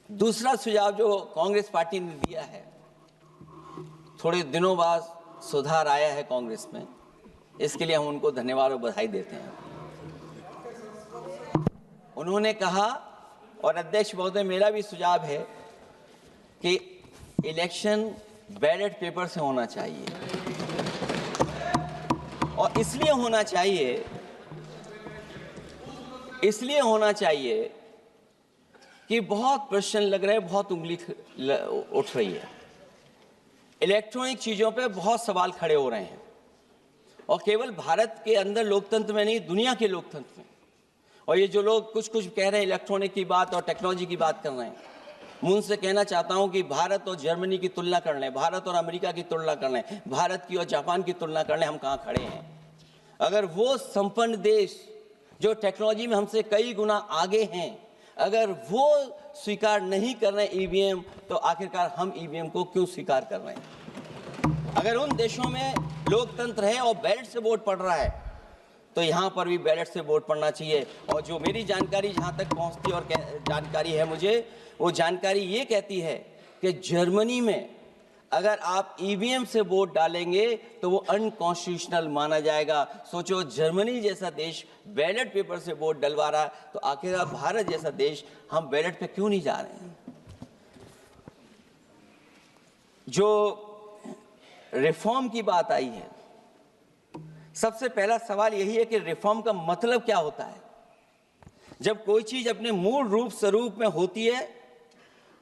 दूसरा सुझाव जो कांग्रेस पार्टी ने दिया है, थोड़े दिनों बाद सुधार आया है कांग्रेस में, इसके लिए हम उनको धन्यवाद और बधाई देते हैं। उन्होंने कहा, और अध्यक्ष महोदय मेरा भी सुझाव है, कि इलेक्शन बैलेट पेपर से होना चाहिए। और इसलिए होना चाहिए कि बहुत प्रश्न लग रहे हैं, बहुत उंगली उठ रही है, इलेक्ट्रॉनिक चीज़ों पे बहुत सवाल खड़े हो रहे हैं, और केवल भारत के अंदर लोकतंत्र में नहीं, दुनिया के लोकतंत्र में। और ये जो लोग कुछ कह रहे हैं इलेक्ट्रॉनिक की बात और टेक्नोलॉजी की बात कर रहे हैं, मैं उनसे कहना चाहता हूं कि भारत और जर्मनी की तुलना कर लें, भारत और अमेरिका की तुलना कर लें, भारत की और जापान की तुलना कर लें, हम कहाँ खड़े हैं। अगर वो संपन्न देश जो टेक्नोलॉजी में हमसे कई गुना आगे हैं, अगर वो स्वीकार नहीं कर रहे ईवीएम, तो आखिरकार हम ईवीएम को क्यों स्वीकार कर रहे हैं। अगर उन देशों में लोकतंत्र है और बैलेट से वोट पड़ रहा है, तो यहाँ पर भी बैलेट से वोट पड़ना चाहिए। और जो मेरी जानकारी जहाँ तक पहुँचती और जानकारी है मुझे, वो जानकारी ये कहती है कि जर्मनी में अगर आप ईवीएम से वोट डालेंगे तो वो अनकॉन्स्टिट्यूशनल माना जाएगा। सोचो, जर्मनी जैसा देश बैलेट पेपर से वोट डलवा रहा है, तो आखिर भारत जैसा देश हम बैलेट पे क्यों नहीं जा रहे हैं। जो रिफॉर्म की बात आई है, सबसे पहला सवाल यही है कि रिफॉर्म का मतलब क्या होता है। जब कोई चीज अपने मूल रूप स्वरूप में होती है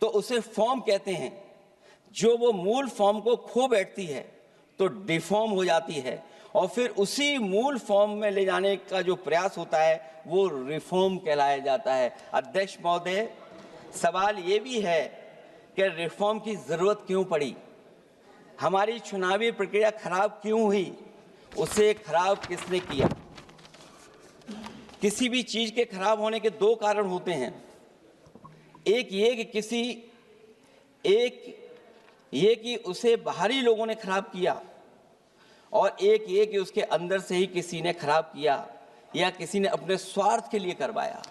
तो उसे फॉर्म कहते हैं, जो वो मूल फॉर्म को खो बैठती है तो डिफॉर्म हो जाती है, और फिर उसी मूल फॉर्म में ले जाने का जो प्रयास होता है वो रिफॉर्म कहलाया जाता है। अध्यक्ष महोदय, सवाल ये भी है कि रिफॉर्म की जरूरत क्यों पड़ी, हमारी चुनावी प्रक्रिया खराब क्यों हुई, उसे खराब किसने किया। किसी भी चीज के खराब होने के दो कारण होते हैं, एक ये कि उसे बाहरी लोगों ने खराब किया, और एक ये कि उसके अंदर से ही किसी ने खराब किया या किसी ने अपने स्वार्थ के लिए करवाया।